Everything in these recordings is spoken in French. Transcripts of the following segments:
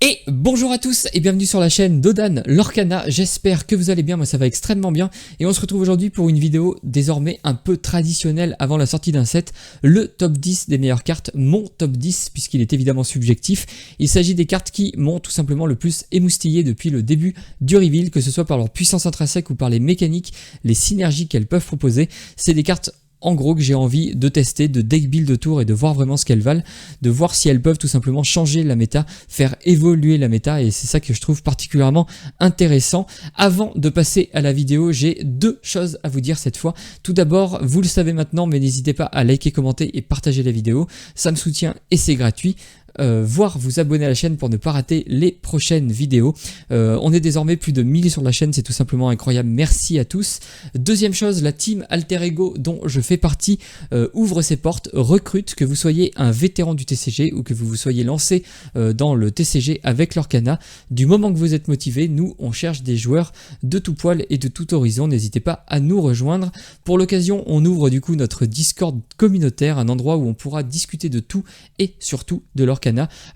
Et bonjour à tous et bienvenue sur la chaîne d'Odan Lorcana, j'espère que vous allez bien, moi ça va extrêmement bien et on se retrouve aujourd'hui pour une vidéo désormais un peu traditionnelle avant la sortie d'un set, le top 10 des meilleures cartes, mon top 10 puisqu'il est évidemment subjectif. Il s'agit des cartes qui m'ont tout simplement le plus émoustillé depuis le début du reveal, que ce soit par leur puissance intrinsèque ou par les mécaniques, les synergies qu'elles peuvent proposer. C'est des cartes en gros que j'ai envie de tester, de deck build autour et de voir vraiment ce qu'elles valent, de voir si elles peuvent tout simplement changer la méta, faire évoluer la méta, et c'est ça que je trouve particulièrement intéressant. Avant de passer à la vidéo, j'ai deux choses à vous dire cette fois. Tout d'abord, vous le savez maintenant, mais n'hésitez pas à liker, commenter et partager la vidéo, ça me soutient et c'est gratuit. Voire vous abonner à la chaîne pour ne pas rater les prochaines vidéos. On est désormais plus de 1000 sur la chaîne, c'est tout simplement incroyable, merci à tous. Deuxième chose, la team Alter Ego dont je fais partie ouvre ses portes, recrute, que vous soyez un vétéran du TCG ou que vous vous soyez lancé dans le TCG avec Lorcana. Du moment que vous êtes motivé, nous on cherche des joueurs de tout poil et de tout horizon, n'hésitez pas à nous rejoindre. Pour l'occasion, on ouvre du coup notre Discord communautaire, un endroit où on pourra discuter de tout et surtout de Lorcana.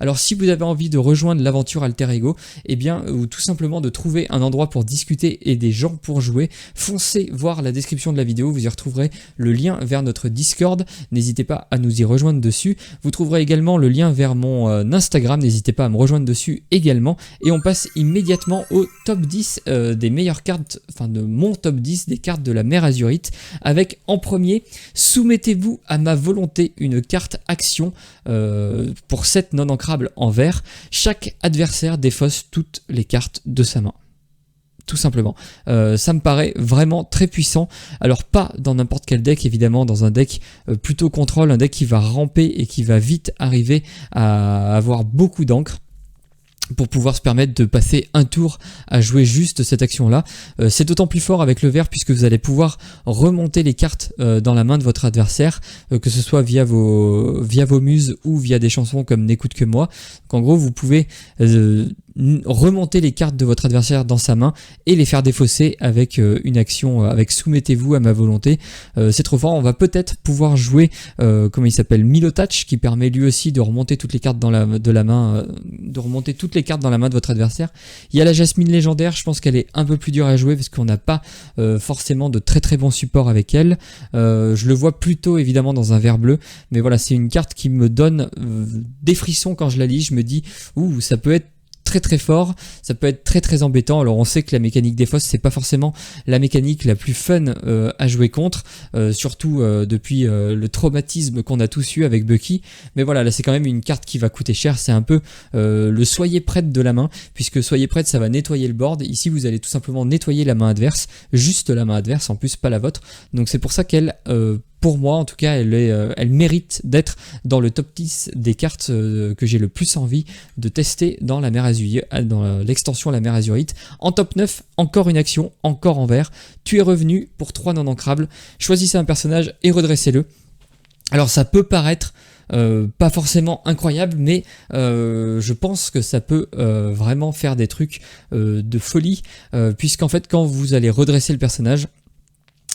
Alors si vous avez envie de rejoindre l'aventure Alter Ego, eh bien, ou tout simplement de trouver un endroit pour discuter et des gens pour jouer, foncez voir la description de la vidéo, vous y retrouverez le lien vers notre Discord, n'hésitez pas à nous y rejoindre dessus. Vous trouverez également le lien vers mon Instagram, n'hésitez pas à me rejoindre dessus également. Et on passe immédiatement au top 10 des meilleures cartes, enfin de mon top 10 des cartes de la mer Azurite, avec en premier, soumettez-vous à ma volonté, une carte action pour 7 non ancrables en vert. Chaque adversaire défausse toutes les cartes de sa main. Tout simplement. Ça me paraît vraiment très puissant. Alors pas dans n'importe quel deck, évidemment, dans un deck plutôt contrôle, un deck qui va ramper et qui va vite arriver à avoir beaucoup d'encre, pour pouvoir se permettre de passer un tour à jouer juste cette action-là. C'est d'autant plus fort avec le vert puisque vous allez pouvoir remonter les cartes dans la main de votre adversaire, que ce soit via vos muses ou via des chansons comme N'écoute que moi. Donc en gros, vous pouvez remonter les cartes de votre adversaire dans sa main et les faire défausser avec une action, avec soumettez-vous à ma volonté. C'est trop fort, on va peut-être pouvoir jouer, comment il s'appelle, Milotouch, qui permet lui aussi de remonter toutes les cartes dans la main, de remonter toutes les cartes dans la main de votre adversaire. Il y a la Jasmine légendaire, je pense qu'elle est un peu plus dure à jouer parce qu'on n'a pas forcément de très bons supports avec elle. Je le vois plutôt évidemment dans un vert bleu, mais voilà, c'est une carte qui me donne des frissons quand je la lis. Je me dis, ouh, ça peut être très fort, ça peut être très embêtant. Alors on sait que la mécanique des fosses, c'est pas forcément la mécanique la plus fun à jouer contre, surtout depuis le traumatisme qu'on a tous eu avec Bucky, mais voilà, là c'est quand même une carte qui va coûter cher. C'est un peu le soyez prête de la main, puisque soyez prête, ça va nettoyer le board. Ici vous allez tout simplement nettoyer la main adverse, juste la main adverse en plus, pas la vôtre. Donc c'est pour ça qu'elle pour moi en tout cas, elle mérite d'être dans le top 10 des cartes que j'ai le plus envie de tester dans la mer Azurite, dans l'extension la mer Azurite. En top 9, encore une action, encore en vert. Tu es revenu pour 3 non ancrables. Choisissez un personnage et redressez-le. Alors ça peut paraître pas forcément incroyable, mais je pense que ça peut vraiment faire des trucs de folie, puisqu'en fait quand vous allez redresser le personnage,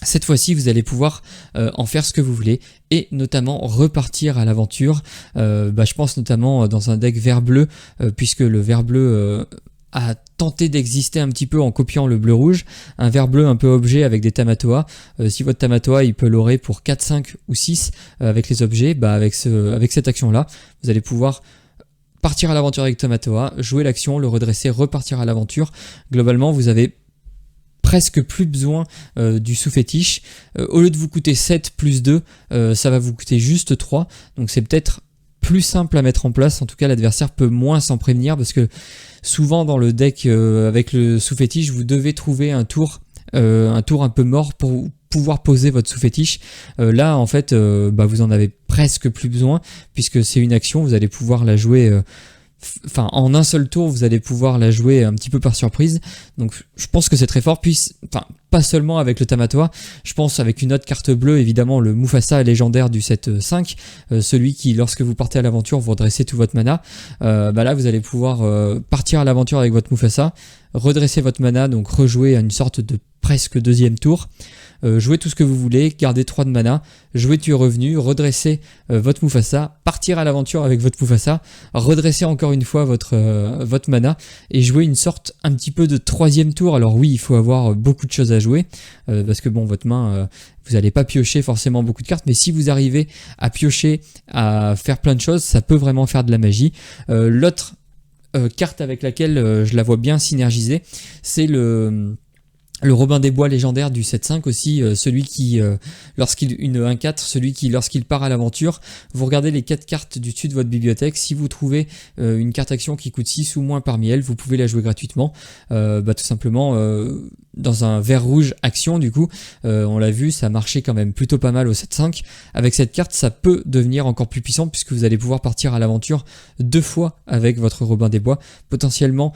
cette fois-ci, vous allez pouvoir en faire ce que vous voulez et notamment repartir à l'aventure. Je pense notamment dans un deck vert-bleu, puisque le vert-bleu a tenté d'exister un petit peu en copiant le bleu-rouge. Un vert-bleu un peu objet avec des Tamatoa. Si votre Tamatoa, il peut l'aurer pour 4, 5 ou 6 avec les objets, avec cette action-là, vous allez pouvoir partir à l'aventure avec Tamatoa, jouer l'action, le redresser, repartir à l'aventure. Globalement, vous avez presque plus besoin du sous-fétiche. Au lieu de vous coûter 7 plus 2, ça va vous coûter juste 3. Donc c'est peut-être plus simple à mettre en place. En tout cas, l'adversaire peut moins s'en prévenir parce que souvent dans le deck avec le sous-fétiche, vous devez trouver un tour un peu mort pour pouvoir poser votre sous-fétiche. Là, en fait, vous en avez presque plus besoin puisque c'est une action, vous allez pouvoir la jouer... en un seul tour, vous allez pouvoir la jouer un petit peu par surprise. Donc je pense que c'est très fort. Puis, pas seulement avec le Tamatoa, je pense avec une autre carte bleue, évidemment le Mufasa légendaire du set 5, celui qui, lorsque vous partez à l'aventure, vous redressez tout votre mana. Là, vous allez pouvoir partir à l'aventure avec votre Mufasa, redresser votre mana, donc rejouer à une sorte de presque deuxième tour. jouer tout ce que vous voulez, garder 3 de mana, jouer tuer revenu, redresser votre Mufasa, partir à l'aventure avec votre Mufasa, redresser encore une fois votre mana et jouer une sorte un petit peu de 3e tour. Alors oui, il faut avoir beaucoup de choses à jouer parce que bon, votre main, vous n'allez pas piocher forcément beaucoup de cartes, mais si vous arrivez à piocher, à faire plein de choses, ça peut vraiment faire de la magie. L'autre carte avec laquelle je la vois bien synergiser, c'est le Robin des Bois légendaire du 7-5 aussi, celui qui, lorsqu'il 1-4, celui qui, lorsqu'il part à l'aventure, vous regardez les 4 cartes du dessus de votre bibliothèque. Si vous trouvez une carte action qui coûte 6 ou moins parmi elles, vous pouvez la jouer gratuitement. Tout simplement, dans un vert rouge action, du coup, on l'a vu, ça marchait quand même plutôt pas mal au 7-5. Avec cette carte, ça peut devenir encore plus puissant puisque vous allez pouvoir partir à l'aventure 2 fois avec votre Robin des Bois. Potentiellement,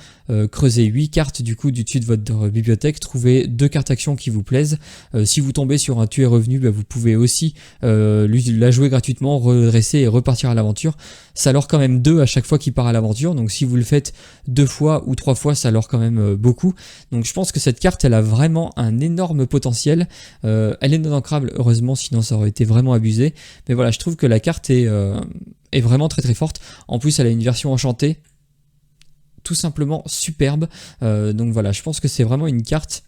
creuser 8 cartes du coup du dessus de votre bibliothèque, trouver 2 cartes actions qui vous plaisent. Si vous tombez sur un tuer revenu, vous pouvez aussi la jouer gratuitement, redresser et repartir à l'aventure. Ça leur quand même 2 à chaque fois qu'il part à l'aventure, donc si vous le faites 2 fois ou 3 fois, ça leur quand même beaucoup. Donc je pense que cette carte, elle a vraiment un énorme potentiel. Elle est non ancrable, heureusement, sinon ça aurait été vraiment abusé. Mais voilà, je trouve que la carte est vraiment très très forte. En plus, elle a une version enchantée, tout simplement superbe. Donc voilà, je pense que c'est vraiment une carte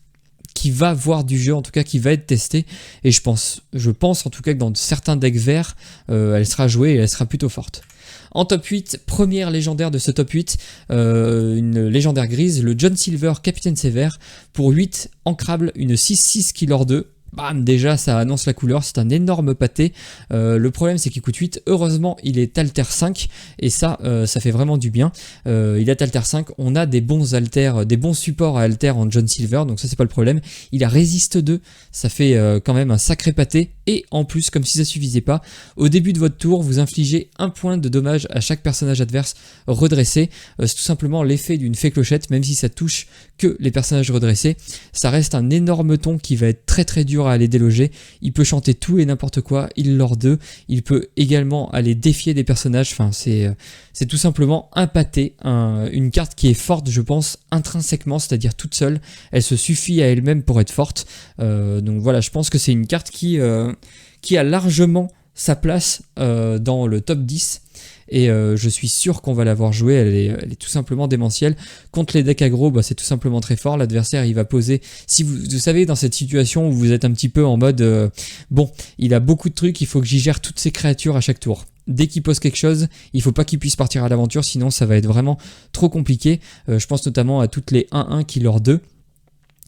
qui va voir du jeu, en tout cas qui va être testée, et je pense en tout cas que dans certains decks verts, elle sera jouée et elle sera plutôt forte. En top 8, première légendaire de ce top 8, une légendaire grise, le John Silver Capitaine Sévère, pour 8 ancrable, une 6-6 qui lord 2. Bam, déjà ça annonce la couleur, c'est un énorme pâté. Le problème c'est qu'il coûte 8, heureusement il est alter 5 et ça fait vraiment du bien. Il est alter 5, on a des bons alters, des bons supports à alter en John Silver, donc ça c'est pas le problème. Il a résiste 2, ça fait quand même un sacré pâté, et en plus, comme si ça suffisait pas, au début de votre tour vous infligez 1 point de dommage à chaque personnage adverse redressé. C'est tout simplement l'effet d'une fée clochette, même si ça touche que les personnages redressés. Ça reste un énorme ton qui va être très très dur à aller déloger. Il peut chanter tout et n'importe quoi, il lord 2, il peut également aller défier des personnages. Enfin, c'est tout simplement un pâté, une carte qui est forte, je pense, intrinsèquement, c'est-à-dire toute seule. Elle se suffit à elle-même pour être forte. Donc voilà, je pense que c'est une carte qui a largement sa place dans le top 10. Et je suis sûr qu'on va l'avoir jouée, elle est tout simplement démentielle. Contre les decks aggro, c'est tout simplement très fort. L'adversaire, il va poser, si vous savez, dans cette situation où vous êtes un petit peu en mode bon, il a beaucoup de trucs, il faut que j'y gère toutes ces créatures à chaque tour. Dès qu'il pose quelque chose, il faut pas qu'il puisse partir à l'aventure, sinon ça va être vraiment trop compliqué. Je pense notamment à toutes les 1-1 qui leur 2.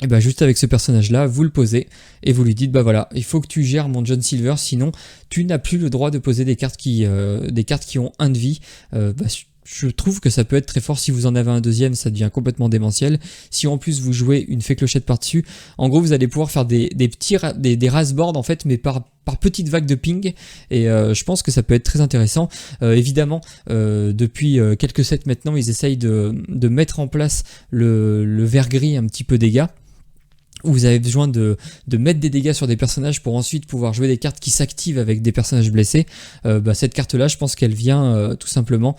Et juste avec ce personnage là, vous le posez et vous lui dites voilà, il faut que tu gères mon John Silver, sinon tu n'as plus le droit de poser des cartes qui ont 1 de vie. Je trouve que ça peut être très fort. Si vous en avez un deuxième, ça devient complètement démentiel. Si en plus vous jouez une fée clochette par-dessus, en gros vous allez pouvoir faire des rasboards en fait, mais par petites vagues de ping, et je pense que ça peut être très intéressant. Évidemment, depuis quelques sets maintenant, ils essayent de mettre en place le vert gris un petit peu dégâts, où vous avez besoin de mettre des dégâts sur des personnages pour ensuite pouvoir jouer des cartes qui s'activent avec des personnages blessés. Cette carte là, je pense qu'elle vient tout simplement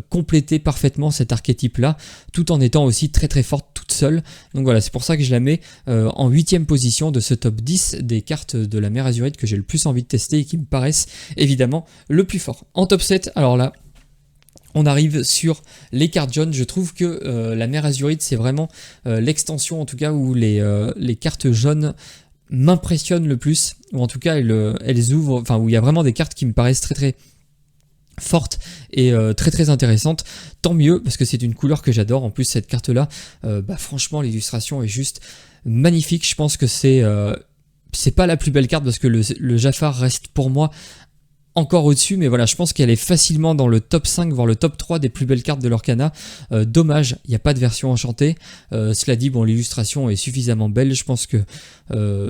compléter parfaitement cet archétype là, tout en étant aussi très très forte toute seule. Donc voilà, c'est pour ça que je la mets en 8ème position de ce top 10 des cartes de la Mer Azurite que j'ai le plus envie de tester et qui me paraissent évidemment le plus fort. En top 7, alors là, on arrive sur les cartes jaunes. Je trouve que la Mer Azurite, c'est vraiment l'extension en tout cas où les cartes jaunes m'impressionnent le plus, ou en tout cas elles ouvrent, enfin où il y a vraiment des cartes qui me paraissent très très forte et très très intéressante. Tant mieux, parce que c'est une couleur que j'adore. En plus cette carte là, franchement l'illustration est juste magnifique. Je pense que c'est pas la plus belle carte parce que le Jafar reste pour moi encore au-dessus, mais voilà, je pense qu'elle est facilement dans le top 5, voire le top 3 des plus belles cartes de l'Orcana. Dommage, il n'y a pas de version enchantée. Cela dit, bon, l'illustration est suffisamment belle. Je pense que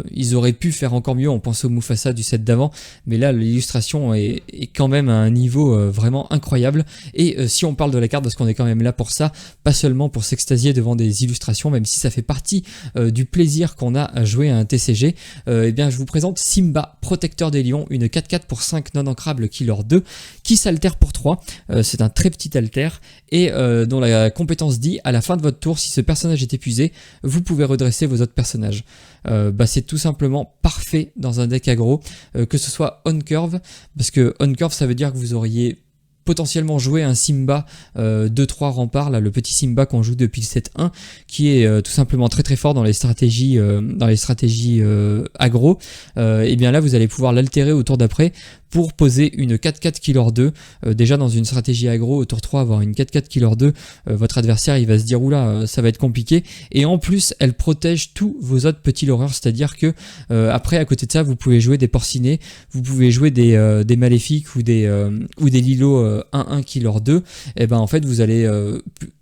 ils auraient pu faire encore mieux. On pense au Mufasa du set d'avant, mais là, l'illustration est quand même à un niveau vraiment incroyable. Et si on parle de la carte, parce qu'on est quand même là pour ça, pas seulement pour s'extasier devant des illustrations, même si ça fait partie du plaisir qu'on a à jouer à un TCG, eh bien, je vous présente Simba, protecteur des lions, une 4/4 pour 5,99 ancrable Killer 2 qui s'altère pour 3. C'est un très petit alter et dont la compétence dit à la fin de votre tour, si ce personnage est épuisé, vous pouvez redresser vos autres personnages. C'est tout simplement parfait dans un deck aggro, que ce soit on curve, parce que on curve ça veut dire que vous auriez potentiellement jouer un Simba 2-3 rempart, là, le petit Simba qu'on joue depuis le set 1, qui est tout simplement très très fort dans les stratégies, aggro. Et bien là vous allez pouvoir l'altérer au tour d'après pour poser une 4-4 Killer 2. Déjà dans une stratégie aggro au tour 3, avoir une 4-4 Killer 2, votre adversaire il va se dire oula, ça va être compliqué. Et en plus elle protège tous vos autres petits loreurs, c'est-à-dire que après à côté de ça vous pouvez jouer des porcinés, vous pouvez jouer des maléfiques ou des Lilo 1-1 Killer 2. Et ben en fait vous allez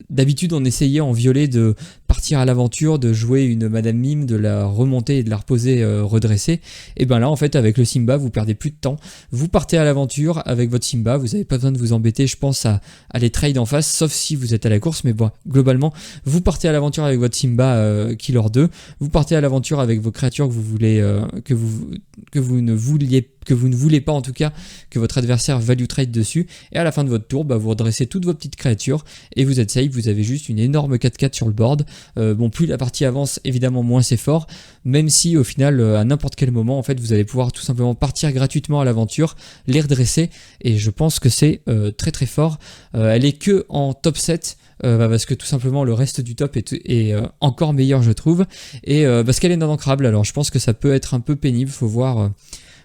d'habitude on essayait en violet de partir à l'aventure, de jouer une Madame Mime, de la remonter et de la reposer redressée. Et ben là en fait avec le Simba vous perdez plus de temps, vous partez à l'aventure avec votre Simba, vous n'avez pas besoin de vous embêter je pense à les trade en face, sauf si vous êtes à la course, mais bon globalement vous partez à l'aventure avec votre Simba Killer 2, vous partez à l'aventure avec vos créatures que vous voulez que vous ne voulez pas en tout cas, que votre adversaire value trade dessus, et à la fin de votre tour vous redressez toutes vos petites créatures et vous êtes safe, vous avez juste une énorme 4-4 sur le board. Bon, plus la partie avance évidemment moins c'est fort, même si au final à n'importe quel moment en fait vous allez pouvoir tout simplement partir gratuitement à l'aventure, les redresser, et je pense que c'est très très fort. Elle est que en top 7 parce que tout simplement le reste du top est encore meilleur je trouve, et parce qu'elle est non ancrable, alors je pense que ça peut être un peu pénible, faut voir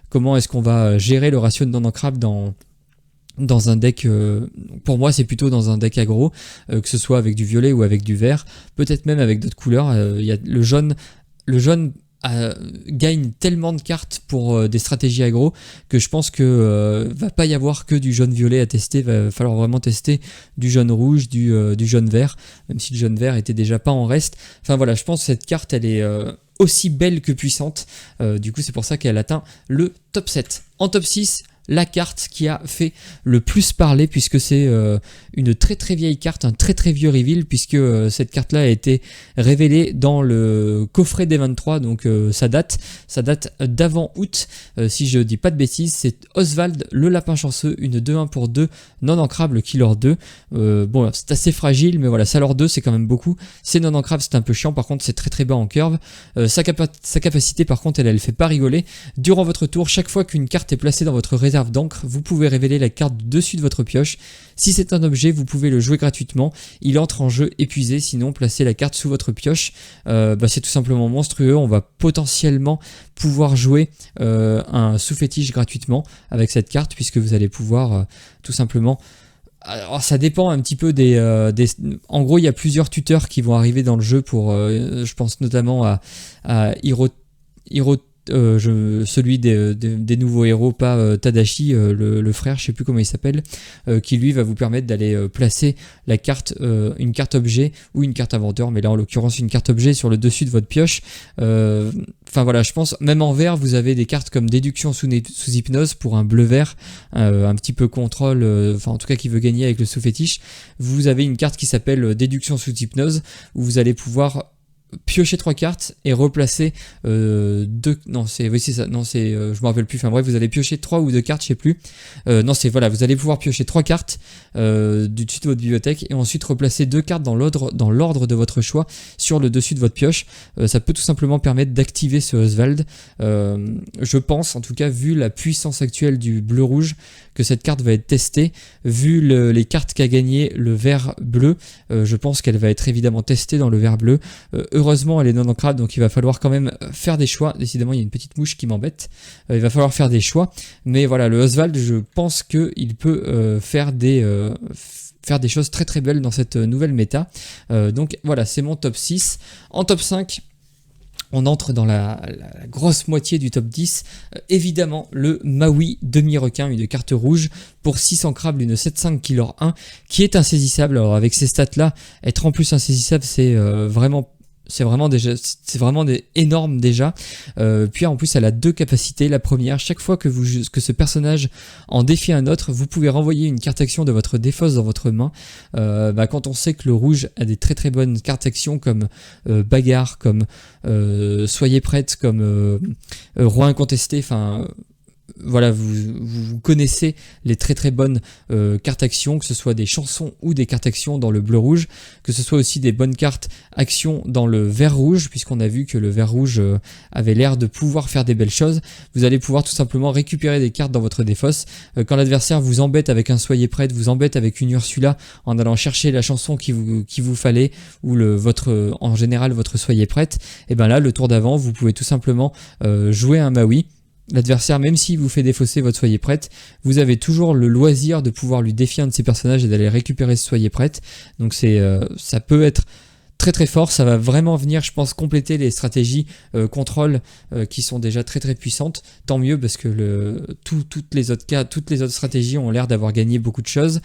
comment est-ce qu'on va gérer le ratio de non ancrable dans un deck. Pour moi c'est plutôt dans un deck aggro, que ce soit avec du violet ou avec du vert, peut-être même avec d'autres couleurs. Il y a le jaune gagne tellement de cartes pour des stratégies aggro que je pense que va pas y avoir que du jaune violet à tester, va falloir vraiment tester du jaune rouge, du jaune vert, même si le jaune vert était déjà pas en reste. Enfin voilà, je pense que cette carte elle est aussi belle que puissante, du coup c'est pour ça qu'elle atteint le top 7. En top 6, la carte qui a fait le plus parler, puisque c'est une très très vieille carte, un très très vieux reveal, puisque cette carte là a été révélée dans le coffret des 23, donc ça date d'avant août, si je dis pas de bêtises. C'est Oswald le lapin chanceux, une 2-1 pour 2 non ancrable Killer 2. Bon c'est assez fragile, mais voilà, Salor 2 c'est quand même beaucoup, c'est non ancrable, c'est un peu chiant, par contre c'est très très bas en curve. Sa capacité par contre elle fait pas rigoler. Durant votre tour, chaque fois qu'une carte est placée dans votre réserve d'encre, vous pouvez révéler la carte dessus de votre pioche. Si c'est un objet, vous pouvez le jouer gratuitement, il entre en jeu épuisé, sinon placez la carte sous votre pioche. C'est tout simplement monstrueux, on va potentiellement pouvoir jouer un sous-fétiche gratuitement avec cette carte, puisque vous allez pouvoir tout simplement... Alors ça dépend un petit peu en gros il y a plusieurs tuteurs qui vont arriver dans le jeu pour je pense notamment à celui des nouveaux héros, pas Tadashi, le frère, je sais plus comment il s'appelle, qui lui va vous permettre d'aller placer la carte, une carte objet ou une carte inventeur, mais là en l'occurrence une carte objet sur le dessus de votre pioche. Enfin voilà, je pense même en vert vous avez des cartes comme déduction sous hypnose pour un bleu vert, un petit peu contrôle, enfin en tout cas qui veut gagner avec le sous-fétiche. Vous avez une carte qui s'appelle déduction sous hypnose, où vous allez pouvoir piocher 3 cartes et replacer je me rappelle plus, enfin bref, vous allez piocher 3 ou 2 cartes, je sais plus, vous allez pouvoir piocher 3 cartes du dessus de votre bibliothèque et ensuite replacer 2 cartes dans l'ordre de votre choix sur le dessus de votre pioche. Ça peut tout simplement permettre d'activer ce Oswald. Je pense, en tout cas, vu la puissance actuelle du bleu-rouge, que cette carte va être testée. Vu les cartes qu'a gagné le vert bleu, je pense qu'elle va être évidemment testée dans le vert bleu. Heureusement elle est non ancrable, donc il va falloir quand même faire des choix. Décidément il y a une petite mouche qui m'embête, il va falloir faire des choix, mais voilà, le Oswald, je pense qu'il peut faire des choses très très belles dans cette nouvelle méta. Donc voilà, c'est mon top 6. En top 5, on entre dans la grosse moitié du top 10. Évidemment, le Maui demi-requin, une carte rouge pour 6 ancrables, une 7-5 Killer 1, qui est insaisissable. Alors avec ces stats-là, être en plus insaisissable, c'est vraiment énorme déjà. Puis en plus elle a 2 capacités. La première, chaque fois que ce personnage en défie un autre, vous pouvez renvoyer une carte action de votre défausse dans votre main. Quand on sait que le rouge a des très très bonnes cartes action comme bagarre, comme soyez prête, comme roi incontesté, enfin voilà, vous connaissez les très très bonnes cartes actions, que ce soit des chansons ou des cartes actions dans le bleu-rouge, que ce soit aussi des bonnes cartes actions dans le vert-rouge, puisqu'on a vu que le vert-rouge avait l'air de pouvoir faire des belles choses. Vous allez pouvoir tout simplement récupérer des cartes dans votre défausse. Quand l'adversaire vous embête avec un Soyez prête, vous embête avec une Ursula en allant chercher la chanson qu'il vous fallait, ou en général votre Soyez prête, et bien là, le tour d'avant, vous pouvez tout simplement jouer un Maui. L'adversaire, même s'il vous fait défausser votre Soyez prête, vous avez toujours le loisir de pouvoir lui défier un de ses personnages et d'aller récupérer ce Soyez prête. Donc ça peut être très très fort, ça va vraiment venir, je pense, compléter les stratégies contrôle qui sont déjà très très puissantes. Tant mieux, parce que toutes les autres stratégies ont l'air d'avoir gagné beaucoup de choses.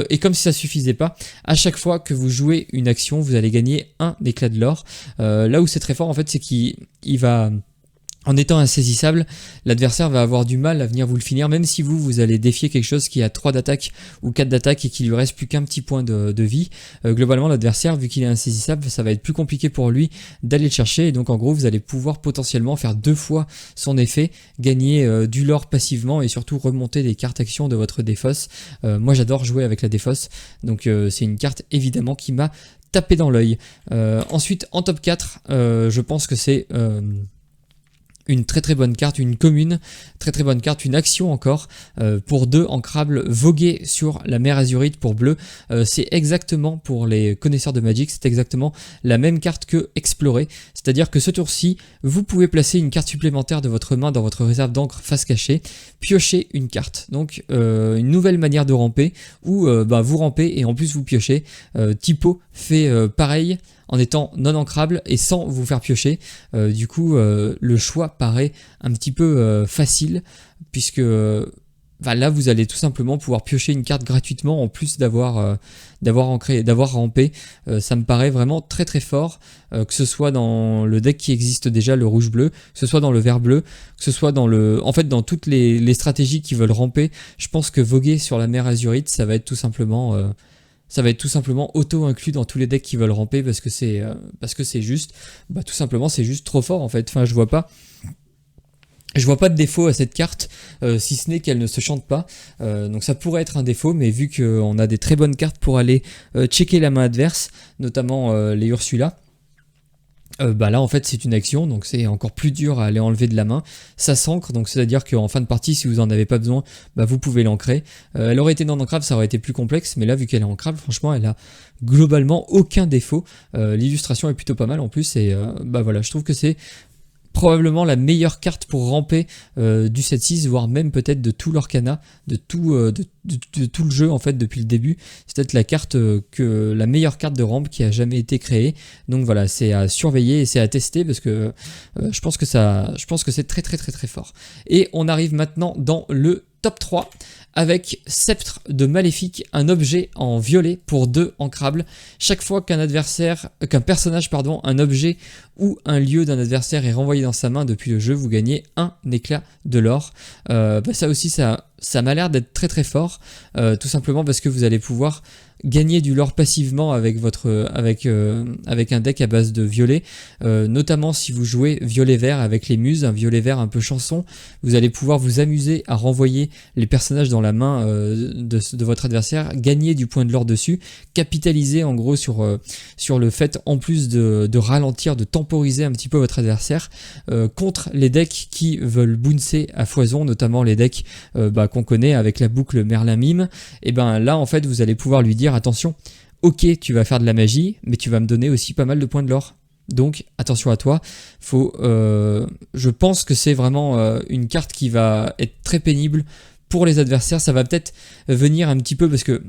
Et comme si ça suffisait pas, à chaque fois que vous jouez une action, vous allez gagner un éclat de l'or. Là où c'est très fort en fait, c'est qu'il va... En étant insaisissable, l'adversaire va avoir du mal à venir vous le finir, même si vous allez défier quelque chose qui a 3 d'attaque ou 4 d'attaque et qu'il lui reste plus qu'un petit point de vie. Globalement, l'adversaire, vu qu'il est insaisissable, ça va être plus compliqué pour lui d'aller le chercher, et donc en gros, vous allez pouvoir potentiellement faire 2 fois son effet, gagner du lore passivement et surtout remonter des cartes actions de votre défausse. Moi, j'adore jouer avec la défausse, donc c'est une carte évidemment qui m'a tapé dans l'œil. Ensuite, en top 4, je pense que c'est... une très très bonne carte, une commune, très très bonne carte, une action encore, pour 2 ancrables, voguer sur la mer azurite pour bleu. C'est exactement, pour les connaisseurs de Magic, c'est exactement la même carte que explorer, c'est-à-dire que ce tour-ci, vous pouvez placer une carte supplémentaire de votre main dans votre réserve d'encre face cachée, piocher une carte, donc une nouvelle manière de ramper, où vous rampez et en plus vous piochez. Typo fait pareil, en étant non ancrable et sans vous faire piocher. Du coup, le choix paraît un petit peu facile, puisque là, vous allez tout simplement pouvoir piocher une carte gratuitement en plus d'avoir rampé. Ça me paraît vraiment très très fort, que ce soit dans le deck qui existe déjà, le rouge-bleu, que ce soit dans le vert-bleu, que ce soit dans dans toutes les stratégies qui veulent ramper. Je pense que voguer sur la mer azurite, ça va être tout simplement... auto-inclus dans tous les decks qui veulent ramper, parce que c'est juste, tout simplement c'est juste trop fort en fait. Enfin, je vois pas de défaut à cette carte, si ce n'est qu'elle ne se chante pas. Donc ça pourrait être un défaut, mais vu qu'on a des très bonnes cartes pour aller checker la main adverse, notamment les Ursula, là en fait c'est une action, donc c'est encore plus dur à aller enlever de la main. Ça s'ancre, donc c'est à dire qu'en fin de partie, si vous en avez pas besoin, vous pouvez l'ancrer. Elle aurait été non ancrable, ça aurait été plus complexe, mais là vu qu'elle est ancrable, franchement elle a globalement aucun défaut. L'illustration est plutôt pas mal en plus, et voilà, je trouve que c'est probablement la meilleure carte pour ramper du 7-6, voire même peut-être de tout l'Orcana, de tout le jeu en fait depuis le début. C'est peut-être la meilleure carte de rampe qui a jamais été créée. Donc voilà, c'est à surveiller et c'est à tester, parce que je pense que c'est très très très très fort. Et on arrive maintenant dans le top 3 avec Sceptre de Maléfique, un objet en violet pour 2 ancrables. Chaque fois qu'un personnage, un objet ou un lieu d'un adversaire est renvoyé dans sa main depuis le jeu, vous gagnez un éclat de l'or. Ça aussi, ça m'a l'air d'être très très fort, tout simplement parce que vous allez pouvoir gagner du lore passivement avec un deck à base de violet, notamment si vous jouez violet-vert avec les muses, un violet-vert un peu chanson. Vous allez pouvoir vous amuser à renvoyer les personnages dans la main de votre adversaire, gagner du point de l'or dessus, capitaliser en gros sur le fait, en plus de ralentir, de temporiser un petit peu votre adversaire, contre les decks qui veulent bouncer à foison, notamment les decks qu'on connaît avec la boucle Merlin Mime. Et là en fait vous allez pouvoir lui dire: attention, ok, tu vas faire de la magie, mais tu vas me donner aussi pas mal de points de l'or. Donc attention à toi. Je pense que c'est vraiment une carte qui va être très pénible pour les adversaires. Ça va peut-être venir un petit peu parce que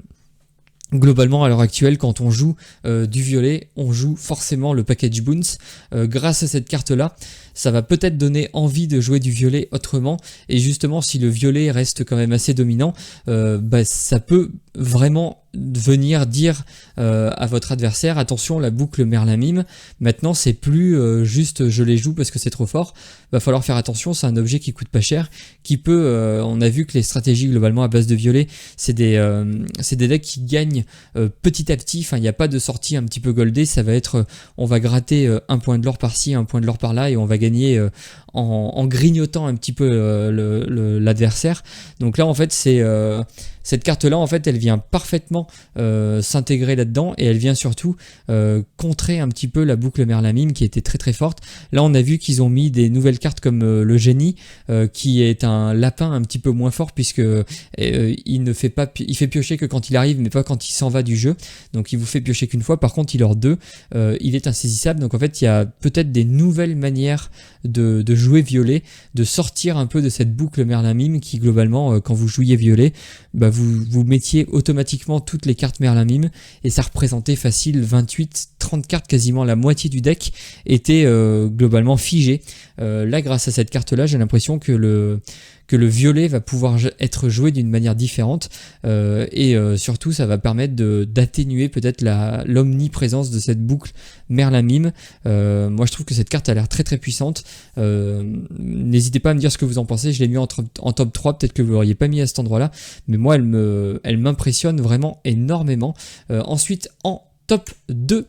globalement, à l'heure actuelle, quand on joue du violet, on joue forcément le package bounce. Grâce à cette carte-là, ça va peut-être donner envie de jouer du violet autrement. Et justement, si le violet reste quand même assez dominant, ça peut vraiment venir dire à votre adversaire: attention, la boucle Merlin Mime, maintenant c'est plus juste je les joue parce que c'est trop fort. Va falloir faire attention, c'est un objet qui coûte pas cher, qui peut, on a vu que les stratégies globalement à base de violet, c'est des decks qui gagnent petit à petit. Enfin, il n'y a pas de sortie un petit peu goldée, ça va être on va gratter un point de l'or par-ci, un point de l'or par-là, et on va gagner gagner en grignotant un petit peu l'adversaire. Donc là en fait cette carte là en fait elle vient parfaitement s'intégrer là-dedans, et elle vient surtout contrer un petit peu la boucle Merlin-Mime qui était très très forte. Là on a vu qu'ils ont mis des nouvelles cartes comme le génie qui est un lapin un petit peu moins fort, puisque il fait piocher que quand il arrive mais pas quand il s'en va du jeu, donc il vous fait piocher qu'une fois. Par contre il hors 2, il est insaisissable. Donc en fait il y a peut-être des nouvelles manières de jouer violet, de sortir un peu de cette boucle Merlin-Mime qui globalement quand vous jouiez violet, bah vous mettiez automatiquement toutes les cartes Merlin-Mime, et ça représentait facile 28-30 cartes, quasiment la moitié du deck était globalement figé. Là grâce à cette carte là j'ai l'impression que le violet va pouvoir être joué d'une manière différente, et surtout ça va permettre d'atténuer peut-être l'omniprésence de cette boucle Merlin-Mime. Moi je trouve que cette carte a l'air très très puissante. N'hésitez pas à me dire ce que vous en pensez, je l'ai mis en top 3, peut-être que vous l'auriez pas mis à cet endroit là, mais moi elle m'impressionne vraiment énormément. Ensuite en top 2,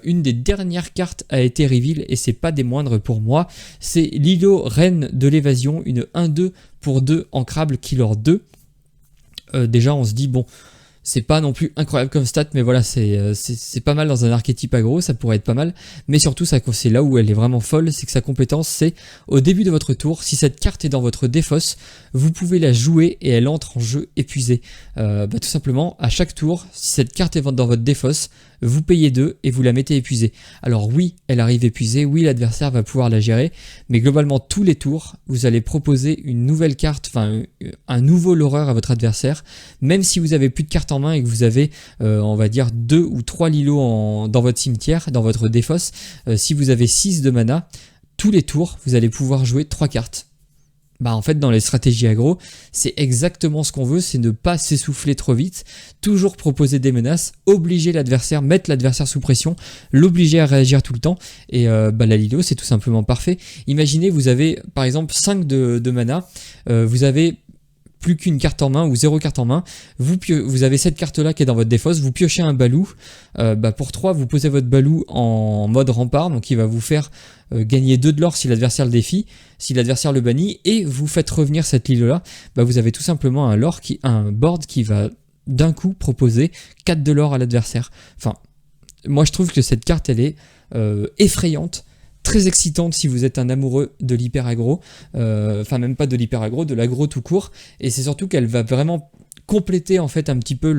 une des dernières cartes a été reveal, et c'est pas des moindres pour moi, c'est Lilo, reine de l'évasion, une 1-2 pour 2 ancrable qui leur 2. Déjà on se dit bon, c'est pas non plus incroyable comme stat, mais voilà, c'est pas mal dans un archétype aggro, ça pourrait être pas mal. Mais surtout, c'est là où elle est vraiment folle, c'est que sa compétence, c'est au début de votre tour, si cette carte est dans votre défausse, vous pouvez la jouer et elle entre en jeu épuisée. Tout simplement, à chaque tour, si cette carte est dans votre défausse, vous payez 2 et vous la mettez épuisée. Alors oui, elle arrive épuisée, oui l'adversaire va pouvoir la gérer, mais globalement tous les tours, vous allez proposer une nouvelle carte, enfin un nouveau loreur à votre adversaire, même si vous avez plus de cartes en main et que vous avez, on va dire 2 ou 3 Lilo dans votre cimetière, dans votre défausse. Si vous avez 6 de mana, tous les tours, vous allez pouvoir jouer 3 cartes. Bah en fait dans les stratégies aggro, c'est exactement ce qu'on veut, c'est ne pas s'essouffler trop vite, toujours proposer des menaces, obliger l'adversaire, mettre l'adversaire sous pression, l'obliger à réagir tout le temps, et la Lilo c'est tout simplement parfait. Imaginez vous avez par exemple 5 de mana, vous avez plus qu'une carte en main ou 0 carte en main, vous avez cette carte là qui est dans votre défausse, vous piochez un balou, pour 3 vous posez votre balou en mode rempart, donc il va vous faire gagner 2 de l'or si l'adversaire le défie, si l'adversaire le bannit, et vous faites revenir cette Lilo là, vous avez tout simplement un board qui va d'un coup proposer 4 de l'or à l'adversaire. Enfin, moi je trouve que cette carte elle est effrayante, très excitante si vous êtes un amoureux de l'hyper aggro, enfin même pas de l'hyper aggro, de l'aggro tout court, et c'est surtout qu'elle va vraiment compléter en fait un petit peu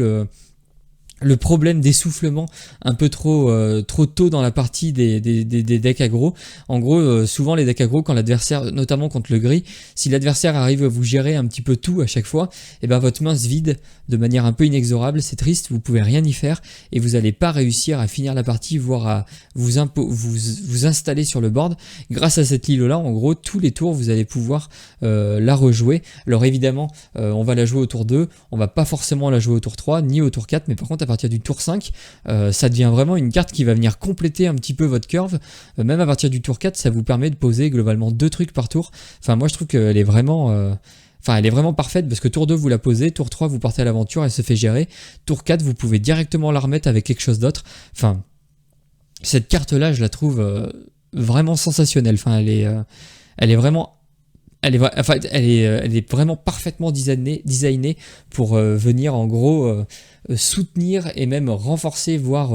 le problème d'essoufflement un peu trop tôt dans la partie des decks aggro. En gros, souvent les decks aggro, quand l'adversaire, notamment contre le gris, si l'adversaire arrive à vous gérer un petit peu tout à chaque fois, et votre main se vide de manière un peu inexorable, c'est triste, vous pouvez rien y faire et vous n'allez pas réussir à finir la partie, voire à vous installer sur le board. Grâce à cette Lilo là, en gros, tous les tours vous allez pouvoir la rejouer. Alors évidemment, on va la jouer au tour 2, on va pas forcément la jouer au tour 3 ni au tour 4, mais par contre à partir du tour 5, ça devient vraiment une carte qui va venir compléter un petit peu votre curve. Même à partir du tour 4, ça vous permet de poser globalement 2 trucs par tour. Enfin moi je trouve qu'elle est vraiment elle est vraiment parfaite, parce que tour 2 vous la posez, tour 3 vous partez à l'aventure, elle se fait gérer, tour 4 vous pouvez directement la remettre avec quelque chose d'autre. Enfin, cette carte là je la trouve vraiment sensationnelle. Enfin elle est vraiment, elle est vraiment parfaitement designée pour venir en gros soutenir et même renforcer, voire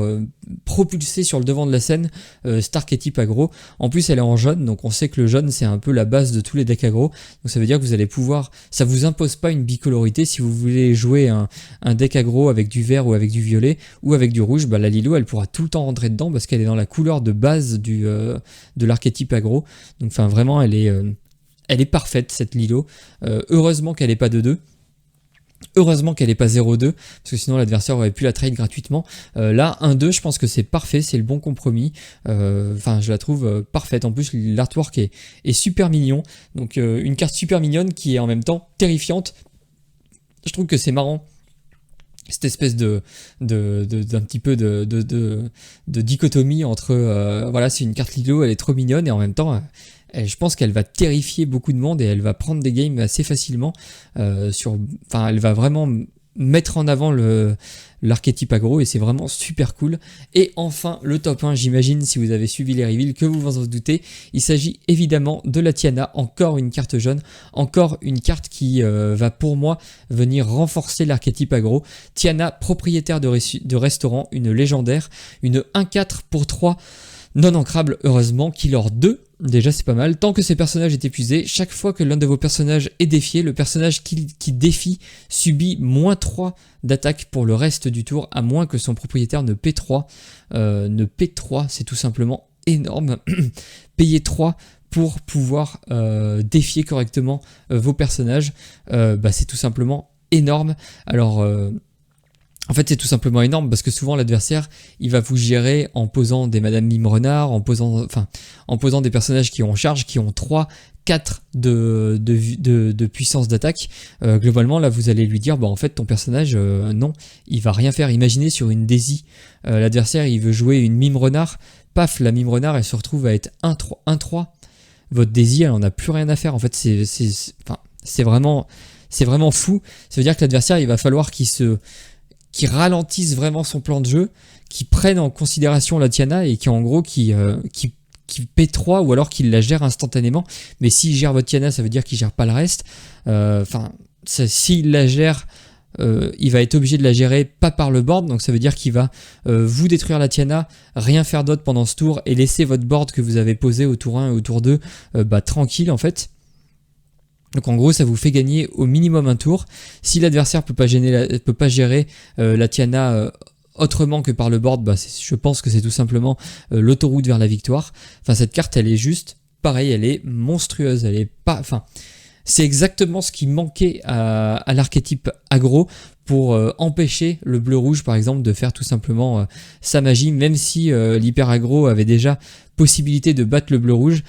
propulser sur le devant de la scène cet archétype aggro. En plus elle est en jaune, donc on sait que le jaune c'est un peu la base de tous les decks aggro, donc ça veut dire que vous allez pouvoir, ça vous impose pas une bicolorité. Si vous voulez jouer un deck aggro avec du vert ou avec du violet ou avec du rouge, la Lilo elle pourra tout le temps rentrer dedans parce qu'elle est dans la couleur de base de l'archétype aggro. Donc enfin vraiment elle est parfaite cette Lilo. Heureusement qu'elle n'est pas de 2. Heureusement qu'elle n'est pas 0-2, parce que sinon l'adversaire aurait pu la trade gratuitement. Là, 1-2, je pense que c'est parfait, c'est le bon compromis. Enfin, je la trouve parfaite. En plus, l'artwork est super mignon. Donc, une carte super mignonne qui est en même temps terrifiante. Je trouve que c'est marrant, cette espèce d'un petit peu de dichotomie entre voilà, c'est une carte Lilo, elle est trop mignonne, et en même temps je pense qu'elle va terrifier beaucoup de monde et elle va prendre des games assez facilement. Elle va vraiment mettre en avant l'archétype aggro et c'est vraiment super cool. Et enfin le top 1, j'imagine si vous avez suivi les reveals que vous vous en doutez, il s'agit évidemment de la Tiana, encore une carte jaune, encore une carte qui va pour moi venir renforcer l'archétype aggro. Tiana, propriétaire de restaurant, une légendaire, une 1-4 pour 3 non ancrable, heureusement, killer 2, déjà c'est pas mal. Tant que ces personnages est épuisé, chaque fois que l'un de vos personnages est défié, le personnage qui défie subit -3 d'attaque pour le reste du tour, à moins que son propriétaire ne paie 3. C'est tout simplement énorme. Payer 3 pour pouvoir défier correctement vos personnages, c'est tout simplement énorme. Alors... En fait, c'est tout simplement énorme parce que souvent l'adversaire, il va vous gérer en posant des Madame Mime Renard, en posant des personnages qui ont en charge, qui ont 3, 4 de puissance d'attaque. Globalement, là, vous allez lui dire, en fait, ton personnage, non, il va rien faire. Imaginez sur une Daisy, l'adversaire, il veut jouer une Mime Renard, paf, la Mime Renard, elle se retrouve à être 1-3. Votre Daisy, elle en a plus rien à faire. En fait, c'est vraiment fou. Ça veut dire que l'adversaire, il va falloir qui ralentissent vraiment son plan de jeu, qui prennent en considération la Tiana et qui en gros qui P3 ou alors qu'il la gère instantanément. Mais s'il gère votre Tiana, ça veut dire qu'il gère pas le reste. S'il la gère, il va être obligé de la gérer pas par le board, donc ça veut dire qu'il va vous détruire la Tiana, rien faire d'autre pendant ce tour et laisser votre board que vous avez posé au tour 1 et au tour 2 tranquille en fait. Donc en gros ça vous fait gagner au minimum un tour. Si l'adversaire peut pas gérer la Tiana autrement que par le board, je pense que c'est tout simplement l'autoroute vers la victoire. Enfin cette carte elle est juste pareil, elle est monstrueuse, elle est pas. Enfin c'est exactement ce qui manquait à l'archétype aggro pour empêcher le bleu-rouge par exemple de faire tout simplement sa magie, même si l'hyper aggro avait déjà possibilité de battre le bleu-rouge,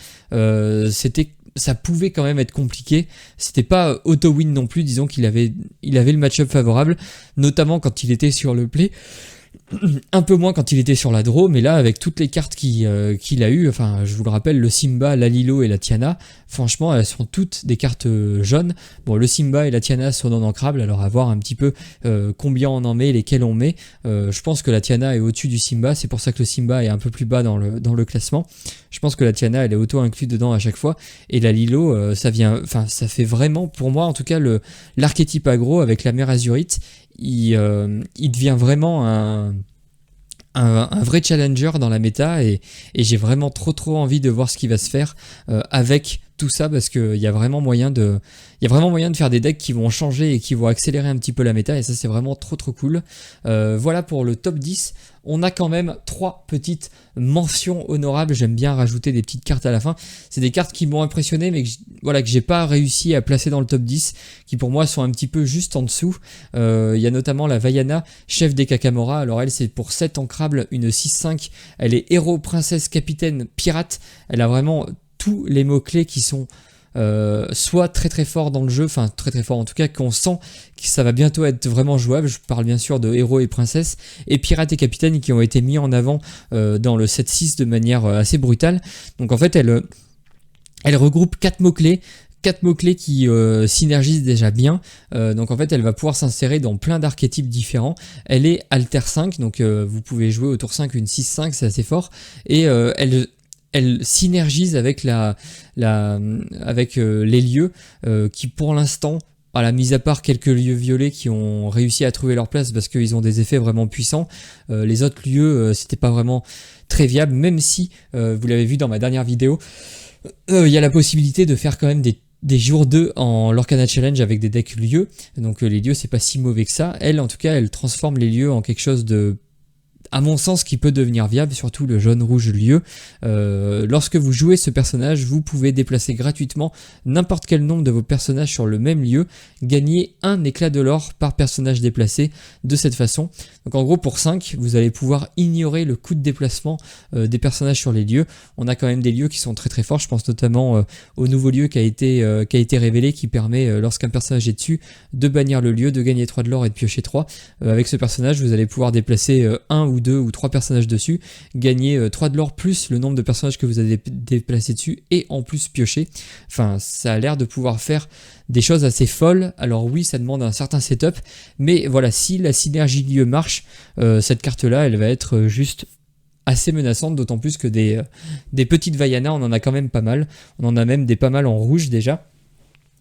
ça pouvait quand même être compliqué. C'était pas auto-win non plus, disons qu'il avait le match-up favorable, notamment quand il était sur le play. Un peu moins quand il était sur la draw, mais là avec toutes les cartes qu'il a eues, enfin je vous le rappelle, le Simba, la Lilo et la Tiana, franchement elles sont toutes des cartes jaunes. Bon, le Simba et la Tiana sont non ancrables, alors à voir un petit peu combien on en met, lesquels on met. Je pense que la Tiana est au-dessus du Simba, c'est pour ça que le Simba est un peu plus bas dans le classement. Je pense que la Tiana elle est auto-incluse dedans à chaque fois, et la Lilo ça fait vraiment, pour moi en tout cas, l'archétype aggro avec la mère azurite, il devient vraiment un vrai challenger dans la méta et j'ai vraiment trop envie de voir ce qui va se faire avec tout ça, parce qu'il y a vraiment moyen de faire des decks qui vont changer et qui vont accélérer un petit peu la méta, et ça c'est vraiment trop cool. Voilà pour le top 10. On a quand même 3 petites mentions honorables. J'aime bien rajouter des petites cartes à la fin. C'est des cartes qui m'ont impressionné mais que j'ai pas réussi à placer dans le top 10, qui pour moi sont un petit peu juste en dessous. Il y a notamment la Vaiana, chef des Kakamora. Alors elle c'est pour 7 ancrables, une 6-5. Elle est héros, princesse, capitaine, pirate. Elle a vraiment tous les mots-clés qui sont soit très fort dans le jeu, enfin très fort en tout cas, qu'on sent que ça va bientôt être vraiment jouable. Je parle bien sûr de héros et princesse, et pirate et capitaine qui ont été mis en avant dans le 7-6 de manière assez brutale. Donc en fait elle regroupe 4 mots-clés. 4 mots-clés qui synergisent déjà bien, donc en fait elle va pouvoir s'insérer dans plein d'archétypes différents. Elle est Alter 5, donc vous pouvez jouer au tour 5 une 6-5, c'est assez fort, et elle synergise avec les lieux qui pour l'instant, mis à part quelques lieux violets qui ont réussi à trouver leur place parce qu'ils ont des effets vraiment puissants, les autres lieux c'était pas vraiment très viable, même si vous l'avez vu dans ma dernière vidéo, il y a la possibilité de faire quand même des jours 2 en Lorcana Challenge avec des decks lieux, donc les lieux c'est pas si mauvais que ça. Elle en tout cas elle transforme les lieux en quelque chose de, à mon sens, qui peut devenir viable, surtout le jaune-rouge lieu. Lorsque vous jouez ce personnage, vous pouvez déplacer gratuitement n'importe quel nombre de vos personnages sur le même lieu, gagner un éclat de l'or par personnage déplacé de cette façon. Donc en gros pour 5, vous allez pouvoir ignorer le coût de déplacement des personnages sur les lieux. On a quand même des lieux qui sont très forts, je pense notamment au nouveau lieu qui a été révélé, qui permet, lorsqu'un personnage est dessus, de bannir le lieu, de gagner 3 de l'or et de piocher 3. Avec ce personnage, vous allez pouvoir déplacer 1 ou 2 ou 3 personnages dessus, gagner 3 de l'or plus le nombre de personnages que vous avez déplacés dessus et en plus piocher. Enfin, ça a l'air de pouvoir faire des choses assez folles. Alors oui, ça demande un certain setup, mais voilà, si la synergie lieu marche, cette carte-là, elle va être juste assez menaçante, d'autant plus que des petites Vaiana, on en a quand même pas mal. On en a même des pas mal en rouge déjà.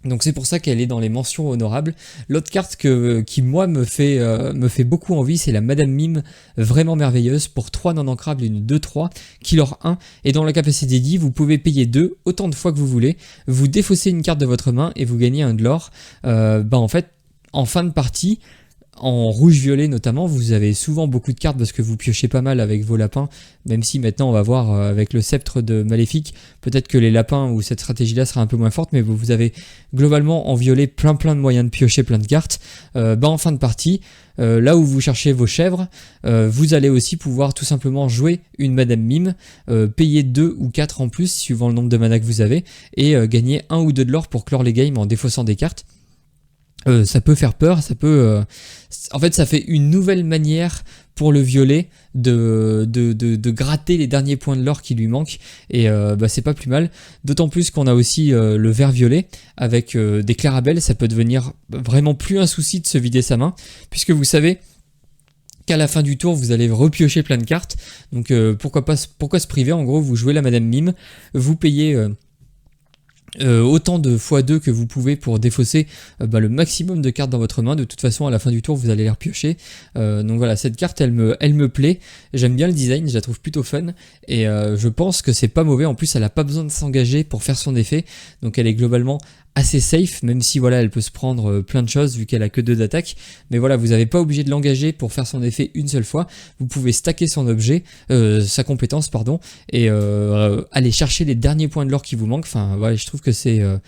Donc c'est pour ça qu'elle est dans les mentions honorables. L'autre carte qui moi me fait beaucoup envie, c'est la Madame Mime, vraiment merveilleuse, pour 3 non ancrables et une 2-3, qui leur 1, et dans la capacité dit, vous pouvez payer 2 autant de fois que vous voulez, vous défaussez une carte de votre main et vous gagnez un de l'or. En fait, en fin de partie, en rouge-violet notamment, vous avez souvent beaucoup de cartes parce que vous piochez pas mal avec vos lapins, même si maintenant on va voir avec le sceptre de Maléfique, peut-être que les lapins ou cette stratégie-là sera un peu moins forte, mais vous avez globalement en violet plein de moyens de piocher plein de cartes. En fin de partie, là où vous cherchez vos chèvres, vous allez aussi pouvoir tout simplement jouer une Madame Mime, payer 2 ou 4 en plus suivant le nombre de mana que vous avez, et gagner 1 ou 2 de l'or pour clore les games en défaussant des cartes. Ça peut faire peur, ça peut... En fait, ça fait une nouvelle manière pour le violet de gratter les derniers points de l'or qui lui manquent, et c'est pas plus mal. D'autant plus qu'on a aussi le vert violet avec des clarabelles, ça peut devenir vraiment plus un souci de se vider sa main, puisque vous savez qu'à la fin du tour, vous allez repiocher plein de cartes. Donc pourquoi se priver? En gros, vous jouez la Madame Mime, vous payez... autant de x2 que vous pouvez pour défausser le maximum de cartes dans votre main. De toute façon, à la fin du tour, vous allez les repiocher. Donc voilà, cette carte, elle me plaît. J'aime bien le design, je la trouve plutôt fun. Et je pense que c'est pas mauvais. En plus, elle a pas besoin de s'engager pour faire son effet. Donc elle est globalement assez safe, même si voilà, elle peut se prendre plein de choses vu qu'elle a que 2 d'attaque. Mais voilà, vous n'avez pas obligé de l'engager pour faire son effet une seule fois. Vous pouvez stacker son objet, sa compétence, pardon, et aller chercher les derniers points de l'or qui vous manquent. Enfin, voilà, je trouve que c'est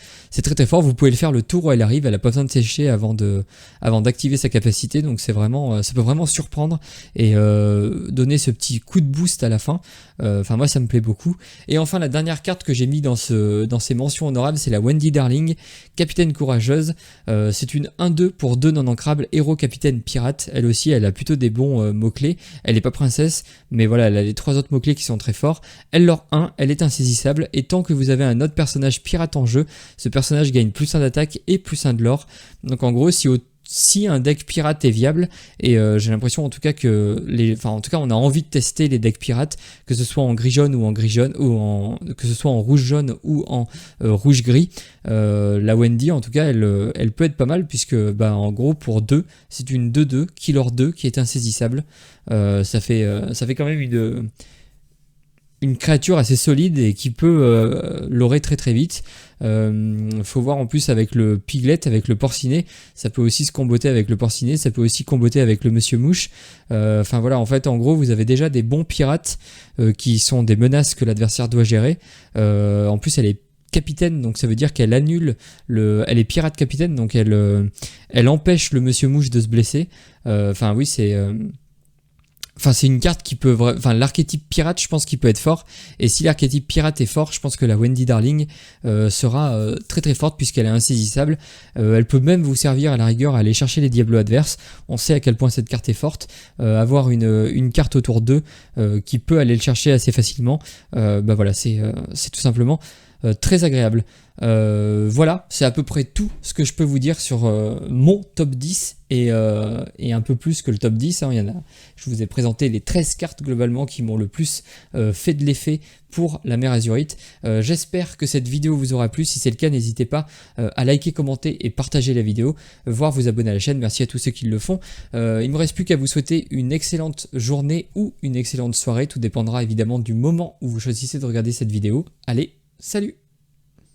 très fort. Vous pouvez le faire le tour où elle arrive. Elle n'a pas besoin de sécher avant d'activer sa capacité. Donc c'est vraiment, ça peut vraiment surprendre et donner ce petit coup de boost à la fin. Enfin, moi, ça me plaît beaucoup. Et enfin, la dernière carte que j'ai mis dans ces mentions honorables, c'est la Wendy Darling, capitaine courageuse. C'est une 1-2 pour 2 non ancrables, héros capitaine pirate. Elle aussi, elle a plutôt des bons mots-clés. Elle n'est pas princesse, mais voilà, elle a les 3 autres mots-clés qui sont très forts. Elle leur 1, elle est insaisissable, et tant que vous avez un autre personnage pirate en jeu, ce personnage gagne plus 1 d'attaque et plus 1 de l'or. Donc en gros, si un deck pirate est viable, et j'ai l'impression en tout cas que on a envie de tester les decks pirates, que ce soit en gris-jaune ou en gris-jaune, que ce soit en rouge-jaune ou en rouge-gris, la Wendy en tout cas elle peut être pas mal, puisque en gros pour 2, c'est une 2-2, killer 2 qui est insaisissable. Ça fait quand même une créature assez solide et qui peut l'aurer très vite. Faut voir en plus avec le piglet, avec le porcinet, ça peut aussi se comboter avec le porcinet, ça peut aussi comboter avec le monsieur mouche. Enfin voilà, en fait en gros vous avez déjà des bons pirates qui sont des menaces que l'adversaire doit gérer. En plus elle est capitaine, donc ça veut dire qu'elle annule elle est pirate capitaine, donc elle empêche le monsieur mouche de se blesser. Enfin oui, c'est une carte qui peut... l'archétype pirate, je pense qu'il peut être fort. Et si l'archétype pirate est fort, je pense que la Wendy Darling sera très forte, puisqu'elle est insaisissable. Elle peut même vous servir à la rigueur à aller chercher les diablos adverses. On sait à quel point cette carte est forte. Avoir une carte autour d'eux qui peut aller le chercher assez facilement, voilà, c'est tout simplement très agréable. Voilà, c'est à peu près tout ce que je peux vous dire sur mon top 10 et un peu plus que le top 10. Il y en a, je vous ai présenté les 13 cartes globalement qui m'ont le plus fait de l'effet pour la mer Azurite. J'espère que cette vidéo vous aura plu. Si c'est le cas, n'hésitez pas à liker, commenter et partager la vidéo, voire vous abonner à la chaîne. Merci à tous ceux qui le font. Il ne me reste plus qu'à vous souhaiter une excellente journée ou une excellente soirée. Tout dépendra évidemment du moment où vous choisissez de regarder cette vidéo. Allez, salut!